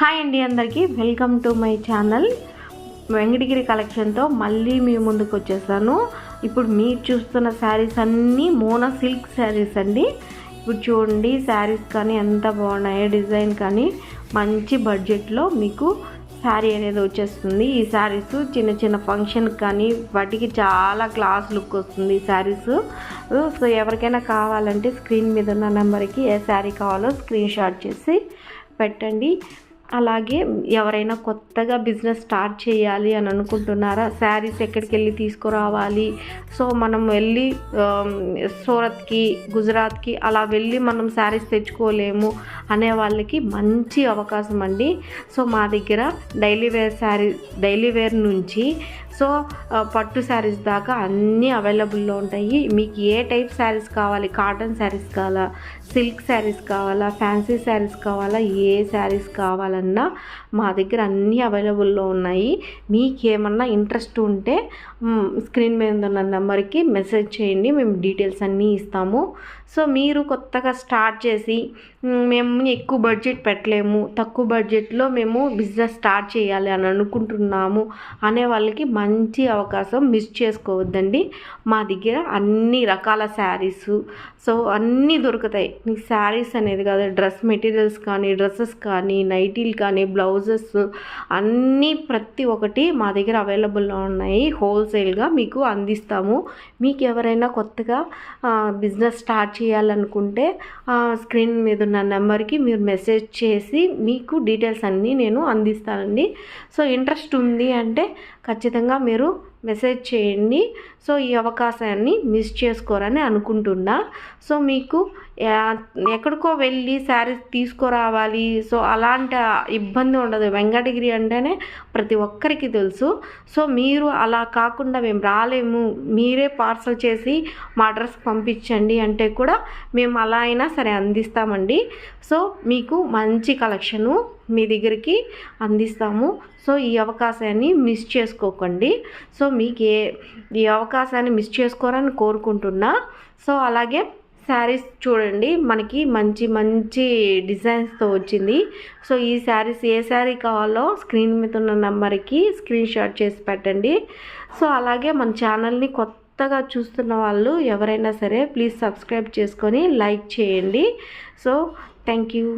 Hi అండి, అందరికీ welcome to my channel. Venkatagiri కలెక్షన్తో మళ్ళీ మీ ముందుకు వచ్చేసాను. ఇప్పుడు మీరు చూస్తున్న శారీస్ అన్నీ మోనా సిల్క్ శారీస్ అండి. ఇప్పుడు చూడండి, శారీస్ కానీ ఎంత బాగున్నాయో, డిజైన్ కానీ మంచి బడ్జెట్లో మీకు శారీ అనేది వచ్చేస్తుంది. ఈ శారీస్ చిన్న చిన్న ఫంక్షన్ కానీ వాటికి చాలా క్లాస్ లుక్ వస్తుంది ఈ శారీస్. సో ఎవరికైనా కావాలంటే స్క్రీన్ మీద ఉన్న నెంబర్కి ఏ శారీ కావాలో స్క్రీన్ షాట్ చేసి పెట్టండి. అలాగే ఎవరైనా కొత్తగా బిజినెస్ స్టార్ట్ చేయాలి అని అనుకుంటున్నారా, శారీస్ ఎక్కడికి వెళ్ళి తీసుకురావాలి, సో మనం వెళ్ళి సూరత్కి, గుజరాత్కి అలా వెళ్ళి మనం శారీస్ తెచ్చుకోలేము అనే వాళ్ళకి మంచి అవకాశం అండి. సో మా దగ్గర డైలీ వేర్ నుంచి సో పట్టు శారీస్ దాకా అన్నీ అవైలబుల్లో ఉంటాయి. మీకు ఏ టైప్ శారీస్ కావాలి, కాటన్ శారీస్ కావాలా, సిల్క్ శారీస్ కావాలా, ఫ్యాన్సీ శారీస్ కావాలా, ఏ శారీస్ కావాలన్నా మా దగ్గర అన్నీ అవైలబుల్లో ఉన్నాయి. మీకు ఏమన్నా ఇంట్రెస్ట్ ఉంటే స్క్రీన్ మీద ఉన్న నెంబర్కి మెసేజ్ చేయండి, మేము డీటెయిల్స్ అన్నీ ఇస్తాము. సో మీరు కొత్తగా స్టార్ట్ చేసి మేము ఎక్కువ బడ్జెట్ పెట్టలేము, తక్కువ బడ్జెట్లో మేము బిజినెస్ స్టార్ట్ చేయాలి అని అనుకుంటున్నాము అనే వాళ్ళకి మంచి అవకాశం, మిస్ చేసుకోవద్దండి. మా దగ్గర అన్ని రకాల శారీస్ సో అన్నీ దొరుకుతాయి. మీకు శారీస్ అనేది కాదు, డ్రెస్ మెటీరియల్స్ కానీ, డ్రెస్సెస్ కానీ, నైటీలు కానీ, బ్లౌజెస్ అన్నీ ప్రతి ఒక్కటి మా దగ్గర అవైలబుల్లో ఉన్నాయి. హోల్సేల్గా మీకు అందిస్తాము. మీకు ఎవరైనా కొత్తగా బిజినెస్ స్టార్ట్ చేయాలనుకుంటే స్క్రీన్ మీద ఉన్న నెంబర్కి మీరు మెసేజ్ చేసి మీకు డీటెయిల్స్ అన్నీ నేను అందిస్తానండి. సో ఇంట్రెస్ట్ ఉంది అంటే ఖచ్చితంగా మీరు మెసేజ్ చేయండి. సో ఈ అవకాశాన్ని మిస్ చేసుకోరని అనుకుంటున్నా. సో మీకు ఎక్కడికో వెళ్ళి శారీస్ తీసుకురావాలి, సో అలాంటి ఇబ్బంది ఉండదు. వెంకటగిరి అంటేనే ప్రతి ఒక్కరికి తెలుసు. సో మీరు అలా కాకుండా మేము రాలేము, మీరే పార్సల్ చేసి మా అడ్రస్కి పంపించండి అంటే కూడా మేము అలా అయినా సరే అందిస్తామండి. సో మీకు మంచి కలెక్షను మీ దగ్గరికి అందిస్తాము. సో ఈ అవకాశాన్ని మిస్ చేసుకోకండి. సో మీకు ఈ అవకాశాన్ని మిస్ చేసుకోరని కోరుకుంటున్నా. సో అలాగే శారీస్ చూడండి, మనకి మంచి మంచి డిజైన్స్తో వచ్చింది. సో ఈ శారీస్ ఏ శారీ కావాలో స్క్రీన్ మీద ఉన్న నెంబర్కి స్క్రీన్ షాట్ చేసి పెట్టండి. సో అలాగే మన ఛానల్ని కొత్తగా చూస్తున్న వాళ్ళు ఎవరైనా సరే ప్లీజ్ సబ్స్క్రైబ్ చేసుకొని లైక్ చేయండి. So thank you.